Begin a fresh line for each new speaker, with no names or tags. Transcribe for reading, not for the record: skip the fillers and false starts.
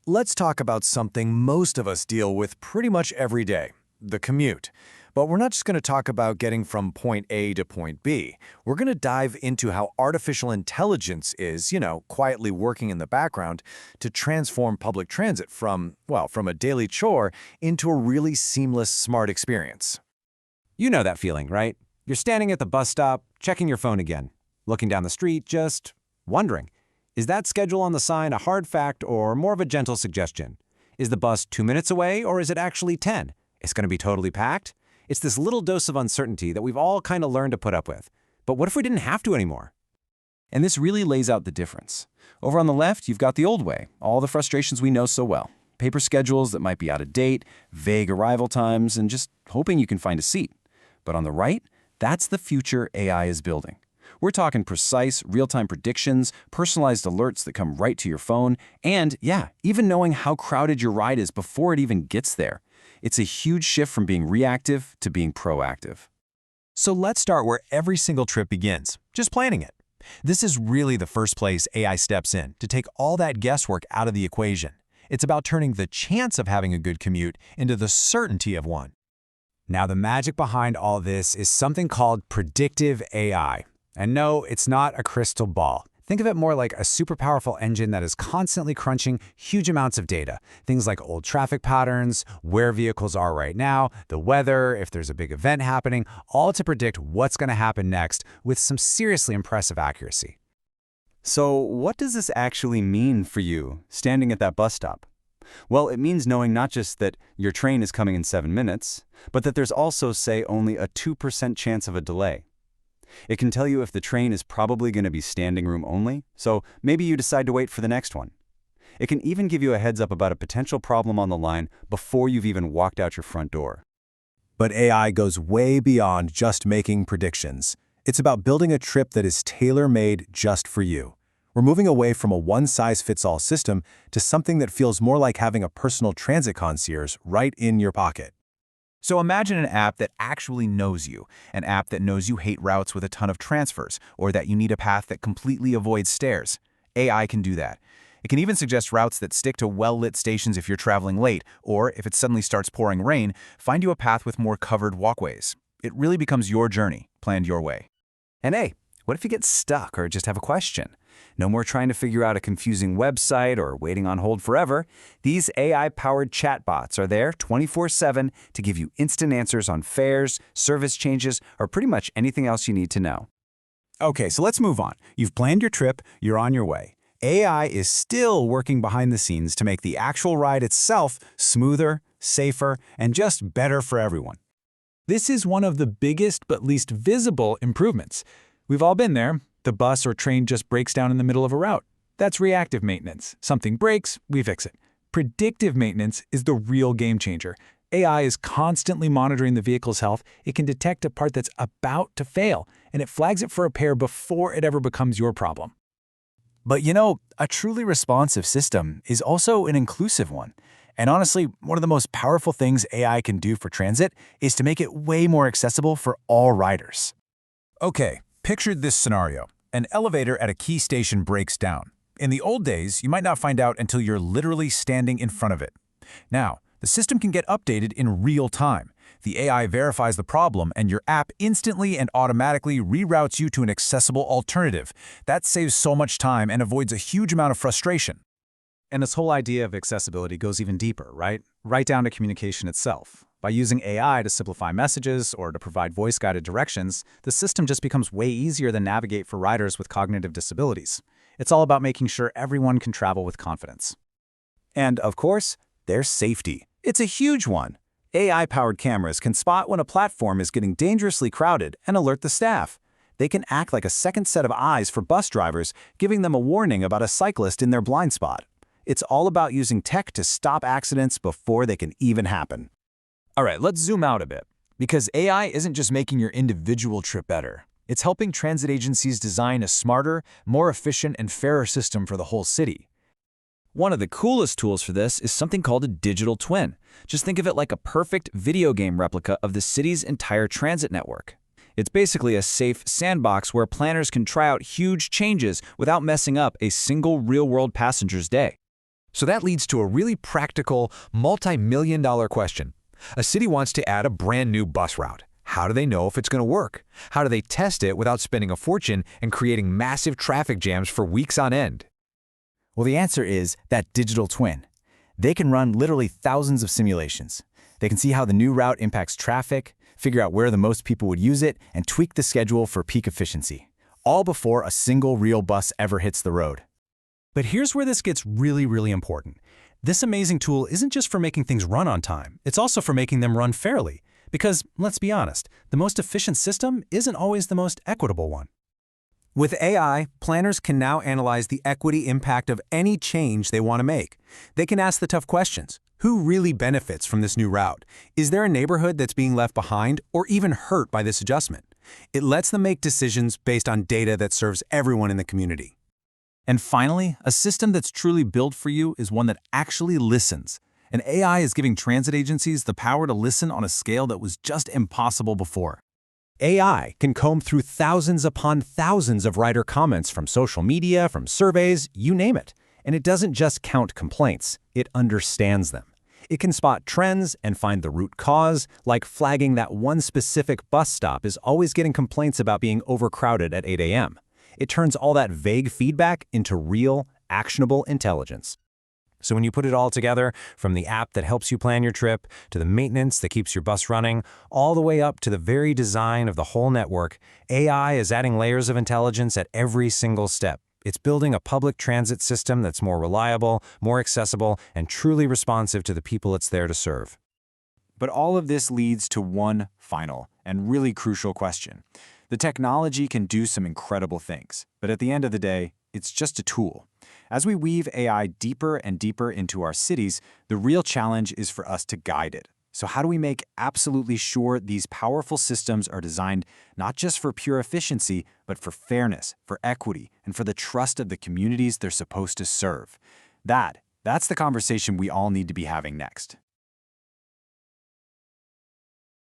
Let's talk about something most of us deal with pretty much every day, the commute. But we're not just going to talk about getting from point A to point B. We're going to dive into how artificial intelligence is, quietly working in the background to transform public transit from a daily chore into a really seamless, smart experience.
You know that feeling, right? You're standing at the bus stop, checking your phone again, looking down the street, just wondering, is that schedule on the sign a hard fact or more of a gentle suggestion? Is the bus 2 minutes away or is it actually 10? It's going to be totally packed? It's this little dose of uncertainty that we've all kind of learned to put up with. But what if we didn't have to anymore?
And this really lays out the difference. Over on the left, you've got the old way, all the frustrations we know so well. Paper schedules that might be out of date, vague arrival times, and just hoping you can find a seat. But on the right, that's the future AI is building. We're talking precise, real-time predictions, personalized alerts that come right to your phone, and, even knowing how crowded your ride is before it even gets there. It's a huge shift from being reactive to being proactive.
So let's start where every single trip begins, just planning it. This is really the first place AI steps in to take all that guesswork out of the equation. It's about turning the chance of having a good commute into the certainty of one.
Now, the magic behind all this is something called predictive AI. And no, it's not a crystal ball. Think of it more like a super powerful engine that is constantly crunching huge amounts of data. Things like old traffic patterns, where vehicles are right now, the weather, if there's a big event happening, all to predict what's going to happen next with some seriously impressive accuracy.
So what does this actually mean for you, standing at that bus stop? Well, it means knowing not just that your train is coming in 7 minutes, but that there's also, say, only a 2% chance of a delay. It can tell you if the train is probably going to be standing room only, so maybe you decide to wait for the next one. It can even give you a heads up about a potential problem on the line before you've even walked out your front door.
But AI goes way beyond just making predictions. It's about building a trip that is tailor-made just for you. We're moving away from a one-size-fits-all system to something that feels more like having a personal transit concierge right in your pocket.
So imagine an app that actually knows you, an app that knows you hate routes with a ton of transfers, or that you need a path that completely avoids stairs. AI can do that. It can even suggest routes that stick to well-lit stations if you're traveling late, or if it suddenly starts pouring rain, find you a path with more covered walkways. It really becomes your journey, planned your way.
And hey, what if you get stuck or just have a question? No more trying to figure out a confusing website or waiting on hold forever. These AI-powered chatbots are there 24/7 to give you instant answers on fares, service changes, or pretty much anything else you need to know.
Okay, so let's move on. You've planned your trip, you're on your way. AI is still working behind the scenes to make the actual ride itself smoother, safer, and just better for everyone. This is one of the biggest but least visible improvements. We've all been there. The bus or train just breaks down in the middle of a route. That's reactive maintenance. Something breaks, we fix it. Predictive maintenance is the real game changer. AI is constantly monitoring the vehicle's health. It can detect a part that's about to fail, and it flags it for repair before it ever becomes your problem.
But a truly responsive system is also an inclusive one. And honestly, one of the most powerful things AI can do for transit is to make it way more accessible for all riders. Okay, picture this scenario. An elevator at a key station breaks down. In the old days, you might not find out until you're literally standing in front of it. Now, the system can get updated in real time. The AI verifies the problem, and your app instantly and automatically reroutes you to an accessible alternative. That saves so much time and avoids a huge amount of frustration.
And this whole idea of accessibility goes even deeper, right? Right down to communication itself. By using AI to simplify messages or to provide voice-guided directions, the system just becomes way easier to navigate for riders with cognitive disabilities. It's all about making sure everyone can travel with confidence.
And, of course, there's safety. It's a huge one. AI-powered cameras can spot when a platform is getting dangerously crowded and alert the staff. They can act like a second set of eyes for bus drivers, giving them a warning about a cyclist in their blind spot. It's all about using tech to stop accidents before they can even happen.
All right, let's zoom out a bit, because AI isn't just making your individual trip better. It's helping transit agencies design a smarter, more efficient, and fairer system for the whole city. One of the coolest tools for this is something called a digital twin. Just think of it like a perfect video game replica of the city's entire transit network. It's basically a safe sandbox where planners can try out huge changes without messing up a single real-world passenger's day. So that leads to a really practical, multi-million-dollar question. A city wants to add a brand new bus route. How do they know if it's going to work? How do they test it without spending a fortune and creating massive traffic jams for weeks on end?
Well, the answer is that digital twin. They can run literally thousands of simulations. They can see how the new route impacts traffic, figure out where the most people would use it, and tweak the schedule for peak efficiency, all before a single real bus ever hits the road.
But here's where this gets really important. This amazing tool isn't just for making things run on time, it's also for making them run fairly. Because, let's be honest, the most efficient system isn't always the most equitable one. With AI, planners can now analyze the equity impact of any change they want to make. They can ask the tough questions. Who really benefits from this new route? Is there a neighborhood that's being left behind or even hurt by this adjustment? It lets them make decisions based on data that serves everyone in the community.
And finally, a system that's truly built for you is one that actually listens. And AI is giving transit agencies the power to listen on a scale that was just impossible before.
AI can comb through thousands upon thousands of rider comments from social media, from surveys, you name it. And it doesn't just count complaints, it understands them. It can spot trends and find the root cause, like flagging that one specific bus stop is always getting complaints about being overcrowded at 8 a.m. It turns all that vague feedback into real, actionable intelligence. So when you put it all together, from the app that helps you plan your trip, to the maintenance that keeps your bus running, all the way up to the very design of the whole network, AI is adding layers of intelligence at every single step. It's building a public transit system that's more reliable, more accessible, and truly responsive to the people it's there to serve.
But all of this leads to one final and really crucial question. The technology can do some incredible things, but at the end of the day, it's just a tool. As we weave AI deeper and deeper into our cities, the real challenge is for us to guide it. So how do we make absolutely sure these powerful systems are designed not just for pure efficiency, but for fairness, for equity, and for the trust of the communities they're supposed to serve? That's the conversation we all need to be having next.